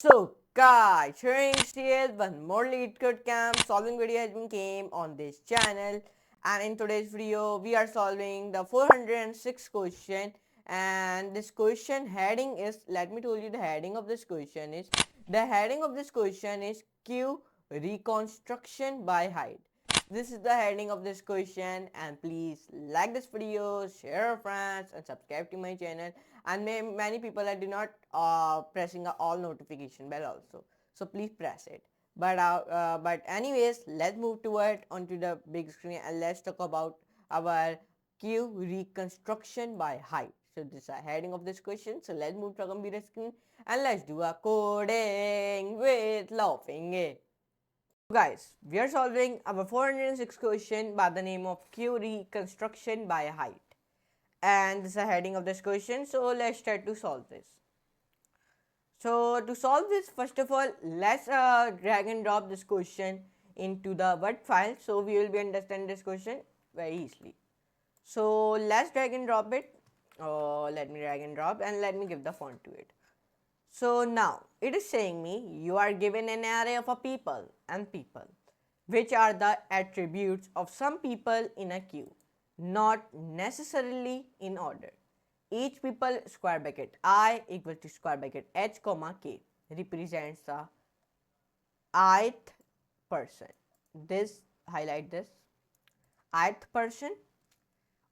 So guys, here is one more LeetCode camp solving video has been came on this channel, and in today's video we are solving the 406 question, and this question heading is, let me tell you the heading of this question is, Q reconstruction by height. This is the heading of this question, and please like this video, share with friends, and subscribe to my channel. And many people are do not pressing a all notification bell also, so please press it. But anyways, let's move toward onto the big screen and let's talk about our Q reconstruction by height. So this is the heading of this question. So let's move to a computer screen and let's do a coding with laughing. Guys, we are solving our 406 question by the name of Q reconstruction by height. And this is the heading of this question. So let's try to solve this. So to solve this, first of all, let's drag and drop this question into the Word file. So we will be understand this question very easily. So let's drag and drop it. Let me drag and drop and let me give the font to it. So now it is saying me you are given an array of a people and people, which are the attributes of some people in a queue, not necessarily in order. Each people square bracket I equal to square bracket h comma k represents the ith person. This highlight this ith person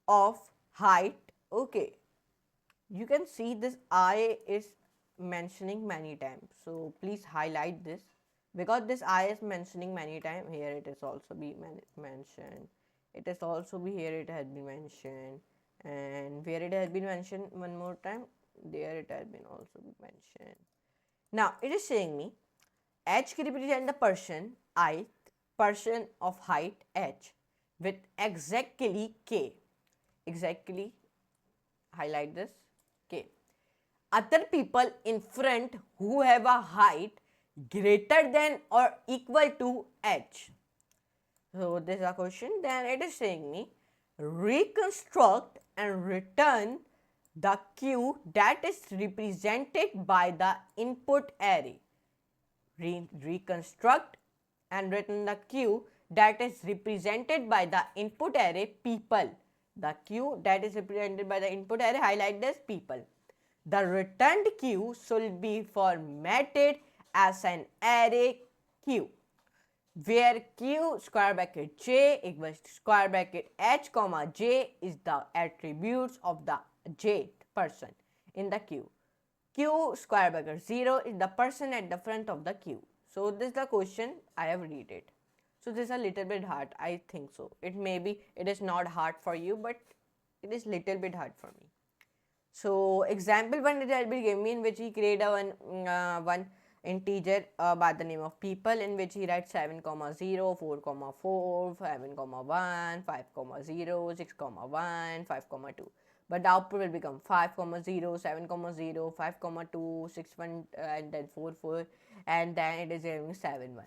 of height. Okay, you can see this I is mentioning many times, so please highlight this because this I is mentioning many times. Here it is also be mentioned, it is also be here it has been mentioned, and where it has been mentioned one more time, there it has been also be mentioned. Now it is saying me h represent the person I, person of height h with exactly k, exactly highlight this k, other people in front who have a height greater than or equal to h. So this is a question. Then it is saying me reconstruct and return the queue that is represented by the input array. Reconstruct and return the queue that is represented by the input array people. The queue that is represented by the input array, highlight this people. The returned queue should be formatted as an array queue, where q square bracket j equals to square bracket h comma j is the attributes of the jth person in the queue. Q square bracket 0 is the person at the front of the queue. So this is the question I have read it. So this is a little bit hard, I think so. It may be it is not hard for you, but it is little bit hard for me. So example one it has been given me in which he create a one integer by the name of people, in which he writes 7 comma 0, 4 comma 4, 7 comma 1, 5 comma 0, 6 comma 1, 5 comma 2. But the output will become 5 comma 0, 7 comma 0, 5 comma 2, 6 1, and then 4 4, and then it is giving 7 1.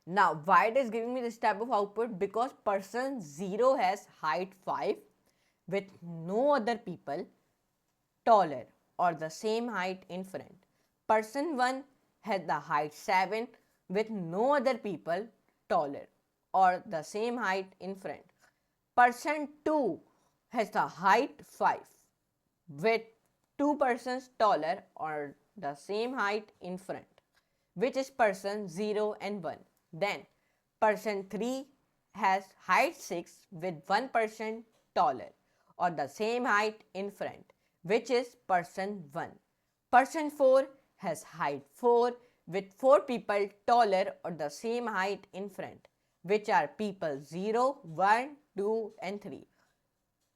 Now why it is giving me this type of output? Because person 0 has height 5 with no other people taller or the same height in front. Person 1 has the height 7 with no other people taller or the same height in front. Person 2 has the height 5 with 2 persons taller or the same height in front, which is person 0 and 1. Then person 3 has height 6 with 1 person taller or the same height in front, which is person 1. Person 4 has height 4 with 4 people taller or the same height in front, which are people 0, 1, 2 and 3.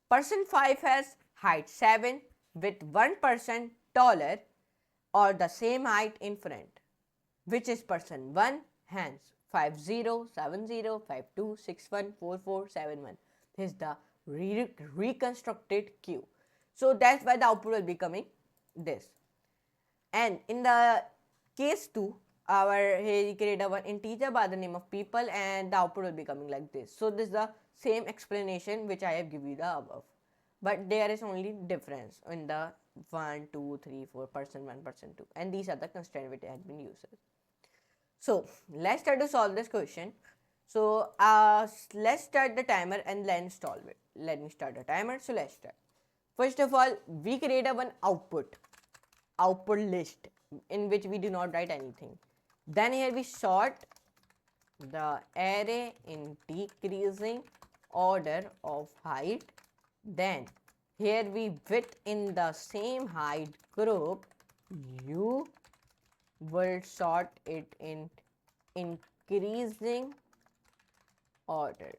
Person 5 has height 7 with 1 person taller or the same height in front, which is person 1, hence 5 0, 7 0, 5 2, 6 1, 4 4, 7 1. This is the reconstructed queue. So that's why the output will be coming this. And in the case 2, he created one integer by the name of people, and the output will be coming like this. So this is the same explanation which I have given you the above, but there is only difference in the 1 2 3 4 person 1 person 2, and these are the constraints which has been used. So let's try to solve this question. So let's start the timer and then solve it. Let me start the timer. So let's start. First of all, we create a one output list in which we do not write anything. Then here we sort the array in decreasing order of height. Then here we width in the same height group. You will sort it in increasing order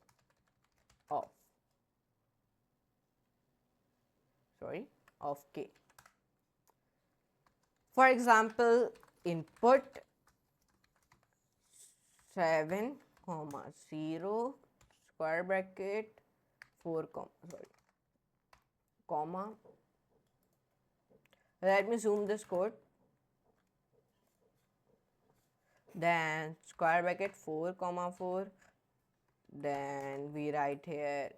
of k. For example, input 7 comma 0 square bracket 4 comma. Let me zoom this code. Then square bracket 4 comma 4. Then we write here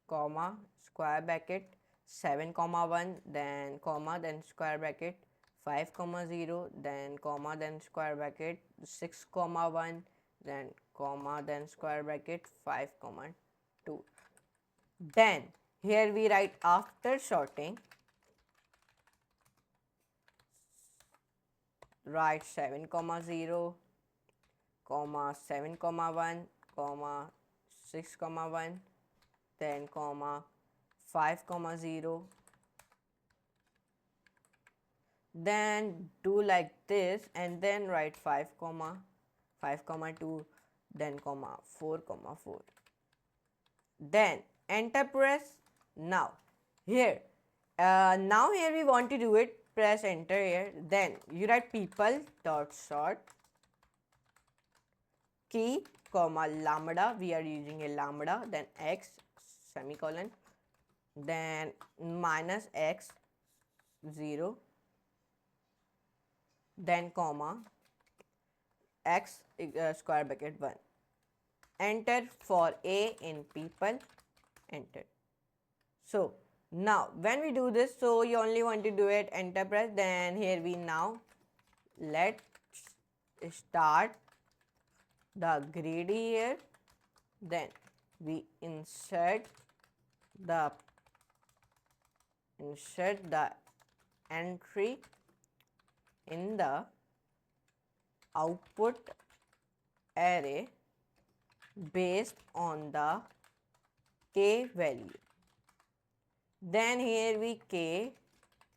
comma square bracket 7 comma 1, then comma, then square bracket 5 comma 0, then comma, then square bracket 6 comma 1, then comma, then square bracket 5 comma 2. Then here we write after sorting, write 7 comma 0 comma 7 comma 1 comma 6 comma 1, then comma 5 comma 0. Then do like this and then write 5 comma 2, then comma 4 comma 4. Then enter press. Now here we want to do it, press enter here. Then you write people dot sort key comma lambda, we are using a lambda, then x semicolon, then minus x 0, then comma x square bracket 1. Enter for a in people, enter. So now when we do this, so you only want to do it, enter press. Then here we now let's start the greedy here. Then we insert the entry in the output array based on the k value. Then here we k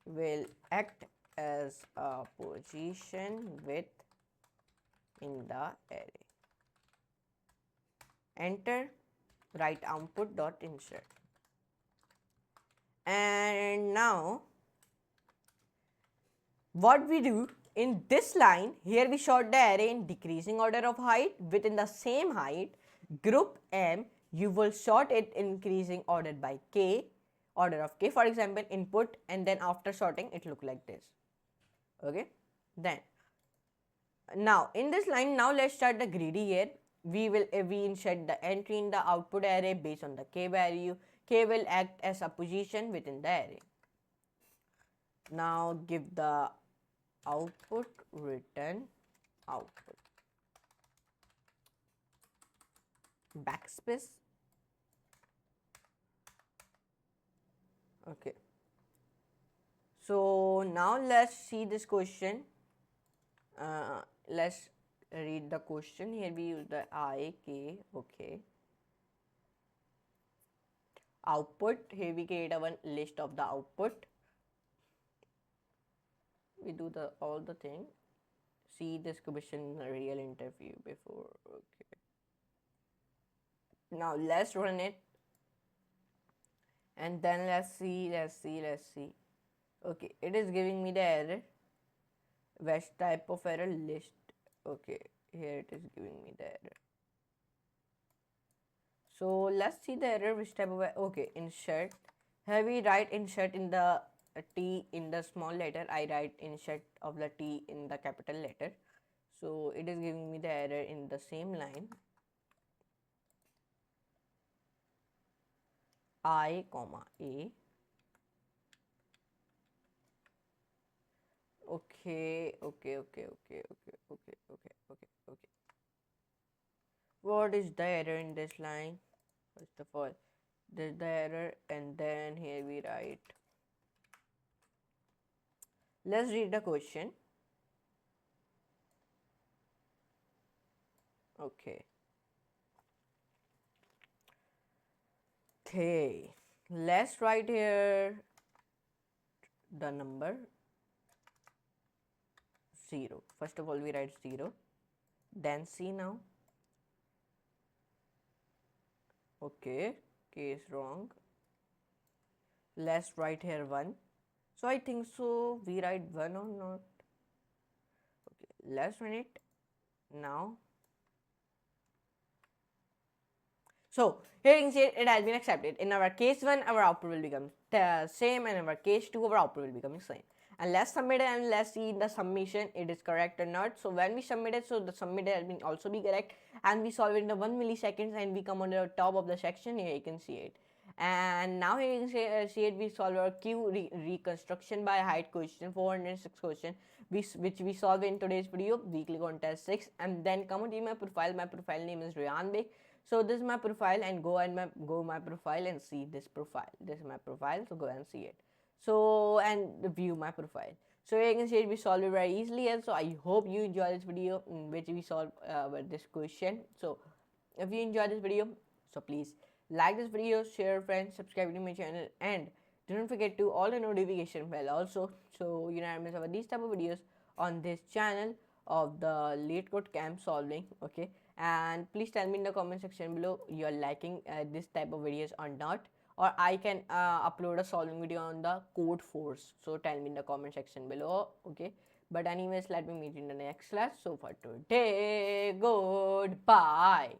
will act as a position width in the array. Enter, write output dot insert. And now what we do in this line, here we sort the array in decreasing order of height within the same height group M. You will sort it in increasing order by k, order of k. For example, input, and then after sorting it look like this. Okay. Then now in this line, now let's start the greedy here. We insert the entry in the output array based on the k value. K will act as a position within the array. Now give the output, return output, backspace. Okay. So now let's see this question. Let's read the question. Here we use the I, K. Okay. Output. Here we create a one list of the output. We do all the thing. See this question in a real interview before. Okay. Now let's run it. And then let's see. Okay, it is giving me the error. Which type of error? List. Okay, here it is giving me the error. So let's see the error. Which type of error? Okay, insert. Here we write insert in the T in the small letter. I write insert of the T in the capital letter. So it is giving me the error in the same line. I comma A Okay. What is the error in this line? First of all, there's the error, and then here we write. Let's read the question. Okay. Okay. Let's write here the number 0. First of all, we write 0. Then see now. Okay. Case wrong. Let's write here 1. So I think so. We write 1 or not? Okay. Let's run it now. So here you can see it has been accepted. In our case 1, our output will become the same, and in our case 2, our output will become the same. And let's submit it and let's see in the submission it is correct or not. So when we submit it, so the submit has been also be correct, and we solve it in the 1 milliseconds, and we come on the top of the section. Here you can see it. And now here you can see it. We solve our queue reconstruction by height question, 406 question, which we solve in today's video. We click on test 6 and then come to my profile. My profile name is Rayyan. So this is my profile, and go my profile and see this profile. This is my profile, so go and see it. So and view my profile. So you can see it, we solve it very easily. And so I hope you enjoy this video in which we solve this question. So if you enjoy this video, so please like this video, share, friends, subscribe to my channel, and don't forget to all the notification bell also, so you never miss about these type of videos on this channel of the LeetCode camp solving. Okay, and please tell me in the comment section below you're liking this type of videos or not, or I can upload a solving video on the code force. So tell me in the comment section below. Okay, but anyways, let me meet you in the next class. So for today, goodbye.